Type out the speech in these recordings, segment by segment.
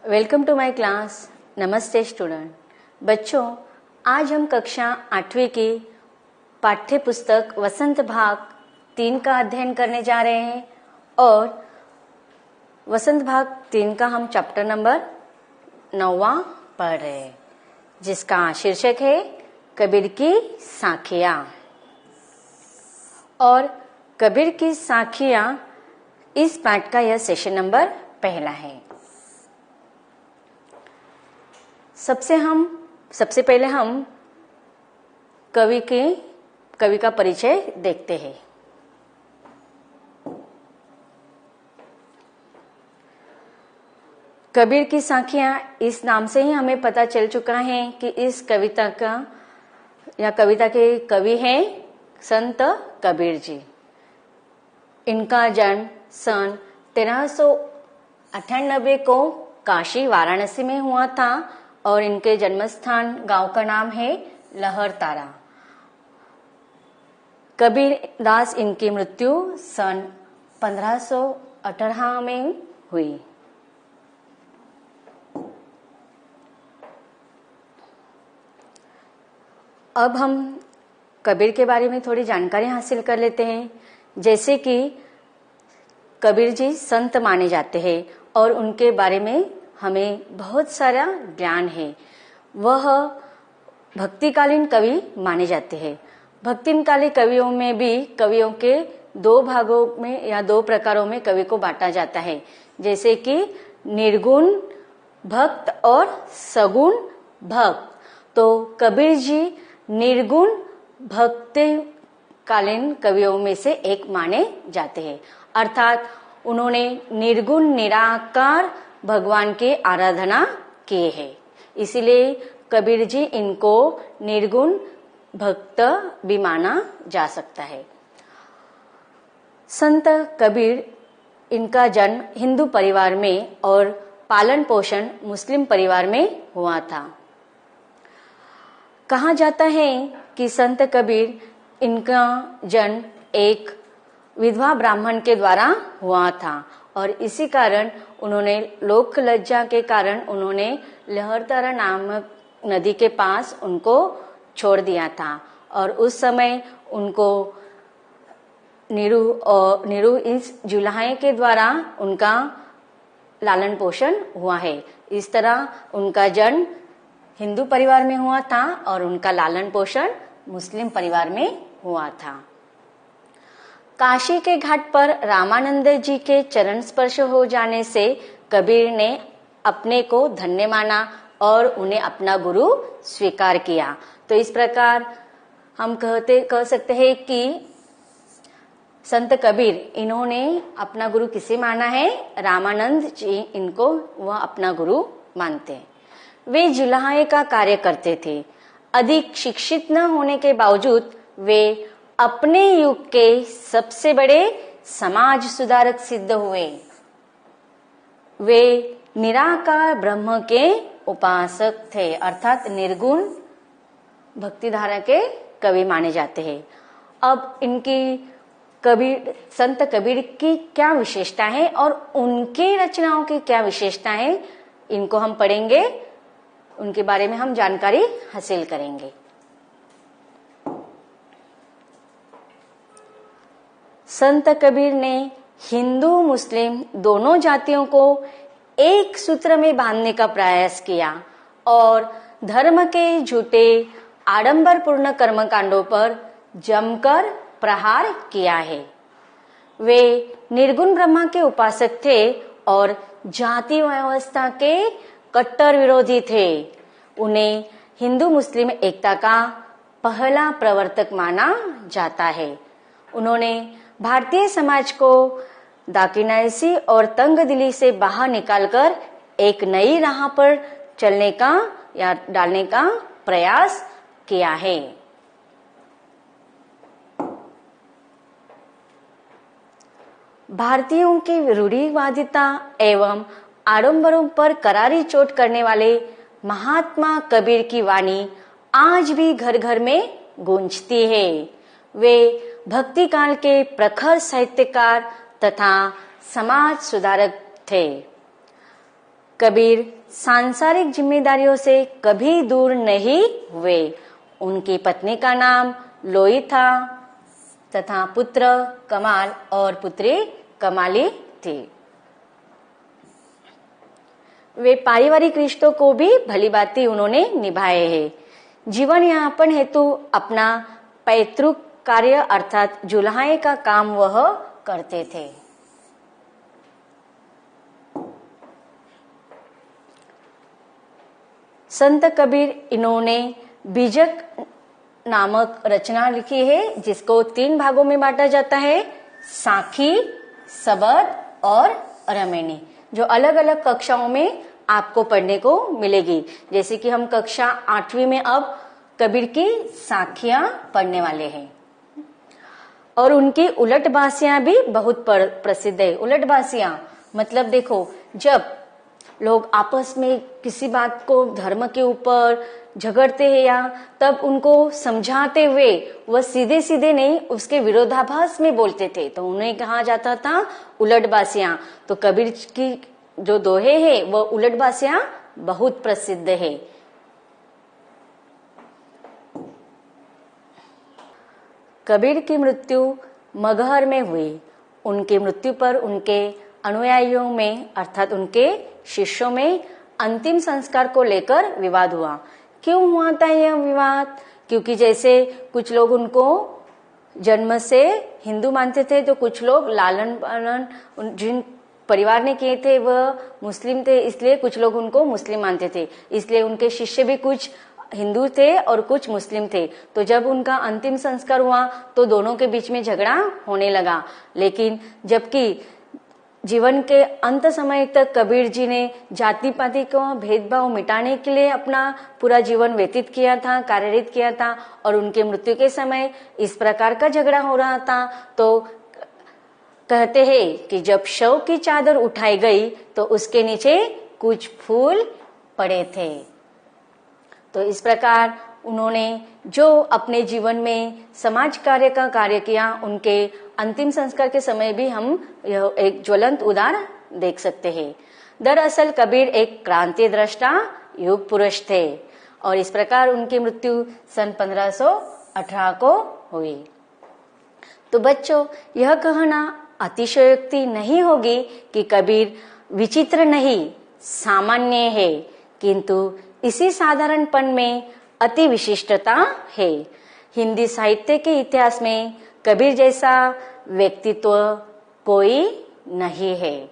Welcome to my class. नमस्ते student. बच्चों, आज हम कक्षा 8वीं की पाठ्य पुस्तक वसंत भाग 3 का अध्ययन करने जा रहे हैं और वसंत भाग 3 का हम चैप्टर नंबर 9वां पढ़ रहे हैं, जिसका शीर्षक है कबीर की साखियां। और कबीर की साखियां इस पाठ का यह सेशन नंबर पहला है। सबसे पहले हम कवि का परिचय देखते हैं। कबीर की साखियां इस नाम से ही हमें पता चल चुका है कि इस कविता के कवि हैं संत कबीर जी। इनका जन्म सन 1398 को काशी वाराणसी में हुआ था और इनके जन्मस्थान गांव का नाम है लहरतारा। कबीर दास इनकी मृत्यु सन 1518 में हुई। अब हम कबीर के बारे में थोड़ी जानकारी हासिल कर लेते हैं। जैसे कि कबीर जी संत माने जाते हैं और उनके बारे में हमें बहुत सारा ज्ञान है। वह भक्तिकालीन कवि माने जाते हैं। भक्तिकालीन कवियों में भी कवियों के दो भागों में या दो प्रकारों में कवि को बांटा जाता है, जैसे कि निर्गुण भक्त और सगुण भक्त। तो कबीर जी निर्गुण भक्तिकालीन कवियों में से एक माने जाते हैं, अर्थात उन्होंने निर्गुण निराकार भगवान की आराधना किए है। इसीलिए कबीर जी इनको निर्गुण भक्त भी माना जा सकता है। संत कबीर इनका जन्म हिंदू परिवार में और पालन पोषण मुस्लिम परिवार में हुआ था। कहा जाता है कि संत कबीर इनका जन्म एक विधवा ब्राह्मण के द्वारा हुआ था और इसी कारण उन्होंने लोक लज्जा के कारण उन्होंने लहरतारा नामक नदी के पास उनको छोड़ दिया था और उस समय उनको नीरू इस जुलाहे के द्वारा उनका लालन पोषण हुआ है। इस तरह उनका जन्म हिंदू परिवार में हुआ था और उनका लालन पोषण मुस्लिम परिवार में हुआ था। काशी के घाट पर रामानंद जी के चरण स्पर्श हो जाने से कबीर ने अपने को धन्य माना और उन्हें अपना गुरु स्वीकार किया। तो इस प्रकार हम कह सकते हैं कि संत कबीर इन्होंने अपना गुरु किसे माना है? रामानंद जी इनको वह अपना गुरु मानते हैं। वे जुलाहे का कार्य करते थे। अधिक शिक्षित न होने के बावजूद वे अपने युग के सबसे बड़े समाज सुधारक सिद्ध हुए। वे निराकार ब्रह्म के उपासक थे, अर्थात निर्गुण भक्तिधारा के कवि माने जाते हैं। अब इनकी संत कबीर की क्या विशेषता है और उनकी रचनाओं की क्या विशेषता है, इनको हम पढ़ेंगे, उनके बारे में हम जानकारी हासिल करेंगे। संत कबीर ने हिंदू मुस्लिम दोनों जातियों को एक सूत्र में बांधने का प्रयास किया और धर्म के झूठे आडंबरपूर्ण कर्मकांडों पर जमकर प्रहार किया है। वे निर्गुण ब्रह्मा के उपासक थे और जाति व्यवस्था के कट्टर विरोधी थे। उन्हें हिंदू मुस्लिम एकता का पहला प्रवर्तक माना जाता है। उन्होंने भारतीय समाज को दाकिनाइसी और तंगदिली से बाहर निकालकर एक नई राह पर चलने का या डालने का प्रयास किया है। भारतीयों की रूढ़िवादिता एवं आडंबरों पर करारी चोट करने वाले महात्मा कबीर की वाणी आज भी घर घर में गूंजती है। वे भक्ति काल के प्रखर साहित्यकार तथा समाज सुधारक थे। कबीर सांसारिक जिम्मेदारियों से कभी दूर नहीं हुए। उनकी पत्नी का नाम लोई था तथा पुत्र कमाल और पुत्री कमाली थी। वे पारिवारिक रिश्तों को भी भली भांति उन्होंने निभाए हैं। जीवन यापन हेतु अपना पैतृक कार्य अर्थात जुल्हाए का काम वह करते थे। संत कबीर इन्होंने बीजक नामक रचना लिखी है, जिसको 3 भागों में बांटा जाता है, साखी, सबद और रमेनी, जो अलग अलग कक्षाओं में आपको पढ़ने को मिलेगी। जैसे कि हम कक्षा 8वीं में अब कबीर की साखियां पढ़ने वाले हैं। और उनकी उलट बासियां भी बहुत प्रसिद्ध है। उलट बासियां मतलब देखो, जब लोग आपस में किसी बात को धर्म के ऊपर झगड़ते हैं या तब उनको समझाते हुए वह सीधे सीधे नहीं उसके विरोधाभास में बोलते थे, तो उन्हें कहा जाता था उलट बासियां। तो कबीर की जो दोहे हैं वह उलट बासियां बहुत प्रसिद्ध है। कबीर की मृत्यु मगहर में हुई। उनकी मृत्यु पर उनके अनुयायियों में अर्थात उनके शिष्यों में अंतिम संस्कार को लेकर विवाद हुआ। क्यों हुआ था यह विवाद? क्योंकि जैसे कुछ लोग उनको जन्म से हिंदू मानते थे, तो कुछ लोग लालन पालन जिन परिवार ने किए थे वह मुस्लिम थे, इसलिए कुछ लोग उनको मुस्लिम मानते थे। इसलिए उनके शिष्य भी कुछ हिंदू थे और कुछ मुस्लिम थे। तो जब उनका अंतिम संस्कार हुआ तो दोनों के बीच में झगड़ा होने लगा। लेकिन जबकि जीवन के अंत समय तक कबीर जी ने जाति पाति को भेदभाव मिटाने के लिए अपना पूरा जीवन व्यतीत किया था, कार्यरत किया था, और उनके मृत्यु के समय इस प्रकार का झगड़ा हो रहा था। तो कहते हैं कि जब शव की चादर उठाई गई तो उसके नीचे कुछ फूल पड़े थे। तो इस प्रकार उन्होंने जो अपने जीवन में समाज कार्य का कार्य किया, उनके अंतिम संस्कार के समय भी हम यह एक ज्वलंत उदाहरण देख सकते हैं। दरअसल कबीर एक क्रांति दृष्टा युग पुरुष थे और इस प्रकार उनकी मृत्यु सन 1518 को हुई। तो बच्चों, यह कहना अतिशयोक्ति नहीं होगी कि कबीर विचित्र नहीं, सामान्य है, किंतु इसी साधारणपन में अति विशिष्टता है। हिंदी साहित्य के इतिहास में कबीर जैसा व्यक्तित्व कोई नहीं है।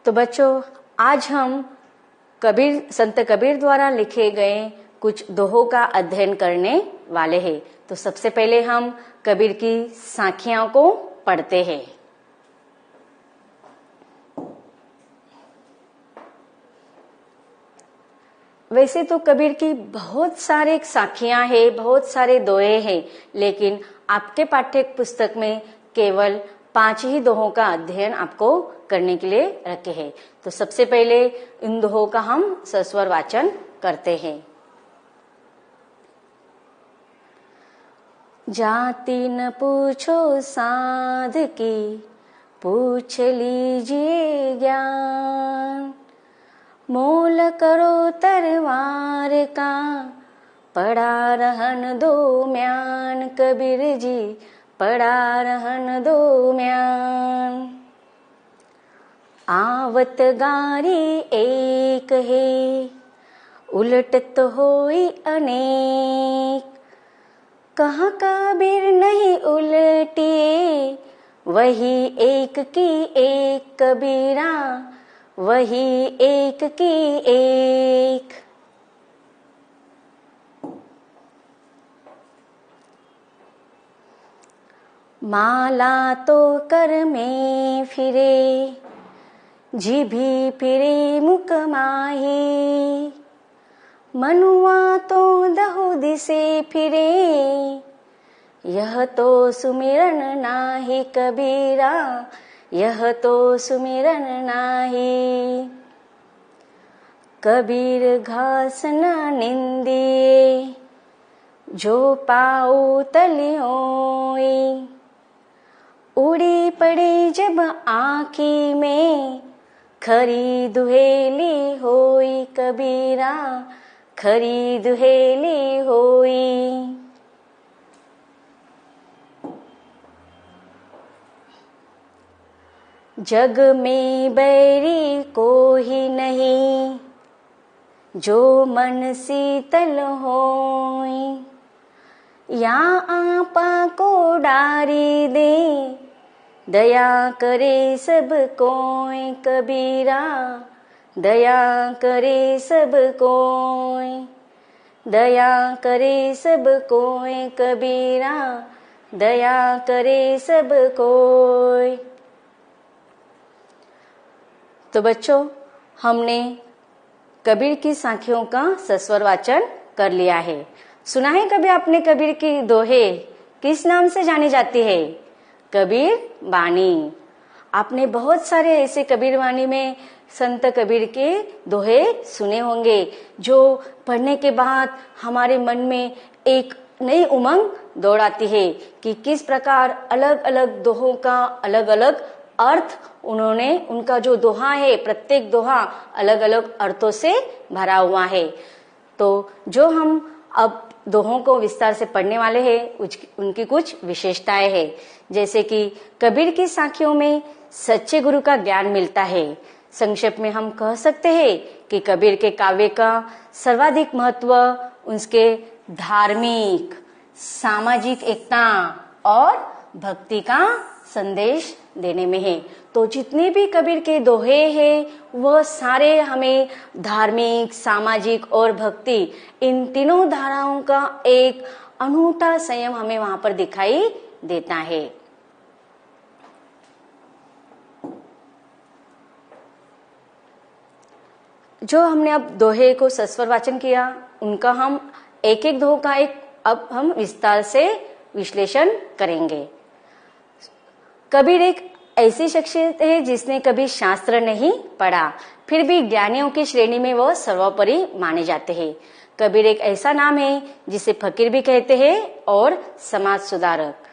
तो बच्चों, आज हम संत कबीर द्वारा लिखे गए कुछ दोहों का अध्ययन करने वाले हैं। तो सबसे पहले हम कबीर की साखियों को पढ़ते हैं। वैसे तो कबीर की बहुत सारे साखियां हैं, बहुत सारे दोहे हैं, लेकिन आपके पाठ्य पुस्तक में केवल 5 ही दोहों का अध्ययन आपको करने के लिए रखे हैं। तो सबसे पहले इन दोहों का हम सस्वर वाचन करते हैं। जाति न पूछो साध की, पूछ लीजिए ज्ञान। मोल करो तरवार का, पड़ा रहन दो म्यान। कबीर जी पड़ा रहन दो म्यान। आवत गारी एक है, उलटत होई अनेक। कहाँ कबीर नहीं उलटिए, वही एक की एक कबीरा, वही एक की एक। माला तो कर में फिरे, जीभी फिरे मुख माही। मनुआ तो दहु दिसे फिरे, यह तो सुमिरन नाही कबीरा, यह तो सुमिरन नाही। कबीर घास न निंदिए, जो पाओ तले होई, उड़ी पड़ी जब आँखी में, खरी दुहेली होई कबीरा, खरी दुहेली होई। जग में बैरी कोई नहीं, जो मन शीतल होई, या आपा को डारी दे, दया करे सब कोई कबीरा, दया करे सब कोई, दया करे सब कोई कबीरा, दया करे सब कोई। तो बच्चों, हमने कबीर की साखियों का सस्वर वाचन कर लिया है। सुना है कभी आपने कबीर की दोहे किस नाम से जानी जाती है? कबीर वाणी। आपने बहुत सारे ऐसे कबीर वाणी में संत कबीर के दोहे सुने होंगे, जो पढ़ने के बाद हमारे मन में एक नई उमंग दौड़ाती है कि किस प्रकार अलग अलग दोहों का अलग अलग अर्थ उन्होंने, उनका जो दोहा है प्रत्येक दोहा अलग अलग अर्थों से भरा हुआ है। तो जो हम अब दोहों को विस्तार से पढ़ने वाले हैं, उनकी कुछ विशेषताएं हैं। जैसे कि कबीर की साखियों में सच्चे गुरु का ज्ञान मिलता है। संक्षेप में हम कह सकते हैं कि कबीर के काव्य का सर्वाधिक महत्व उसके धार्मिक, सामाजिक एकता और भक्ति का संदेश देने में है। तो जितने भी कबीर के दोहे हैं वह सारे हमें धार्मिक, सामाजिक और भक्ति, इन तीनों धाराओं का एक अनूठा संयम हमें वहां पर दिखाई देता है। जो हमने अब दोहे को सस्वर वाचन किया, उनका हम एक एक दोहे का अब हम विस्तार से विश्लेषण करेंगे। कबीर एक ऐसी शख्सियत है जिसने कभी शास्त्र नहीं पढ़ा, फिर भी ज्ञानियों की श्रेणी में वह सर्वोपरि माने जाते हैं। कबीर एक ऐसा नाम है जिसे फकीर भी कहते हैं और समाज सुधारक।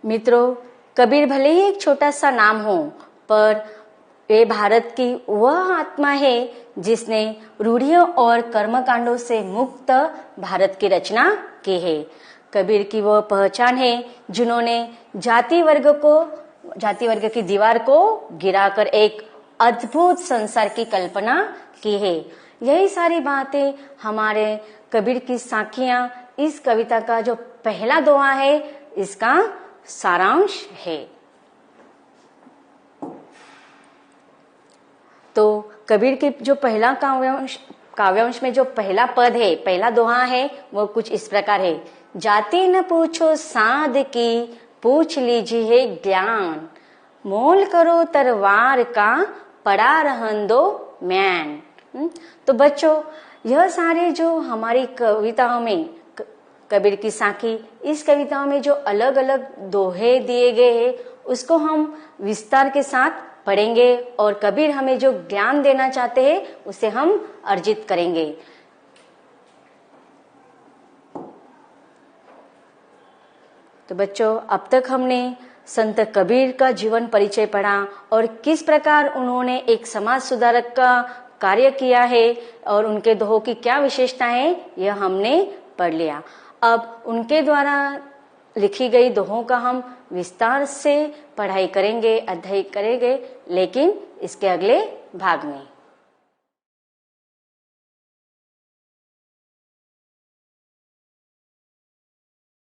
मित्रों, कबीर भले ही एक छोटा सा नाम हो, पर वे भारत की वह आत्मा है जिसने रूढ़ियों और कर्मकांडों से मुक्त भारत की रचना की है। कबीर की वह पहचान है जिन्होंने जाति वर्ग की दीवार को गिराकर एक अद्भुत संसार की कल्पना की है। यही सारी बातें हमारे कबीर की साखियां, इस कविता का जो पहला दोहा है, इसका सारांश है। तो कबीर के जो पहला काव्यांश में जो पहला पद है, पहला दोहा है, वो कुछ इस प्रकार है। जाति न पूछो साध की, पूछ लीजिए ज्ञान, मोल करो तरवार का, पड़ा रहन दो मैन। तो बच्चों, यह सारे जो हमारी कविताओं में, कबीर की साखी, इस कविताओं में जो अलग अलग दोहे दिए गए हैं, उसको हम विस्तार के साथ पढ़ेंगे और कबीर हमें जो ज्ञान देना चाहते हैं उसे हम अर्जित करेंगे। तो बच्चों, अब तक हमने संत कबीर का जीवन परिचय पढ़ा और किस प्रकार उन्होंने एक समाज सुधारक का कार्य किया है और उनके दोहों की क्या विशेषता है, यह हमने पढ़ लिया। अब उनके द्वारा लिखी गई दोहों का हम विस्तार से पढ़ाई करेंगे, अध्ययन करेंगे, लेकिन इसके अगले भाग में।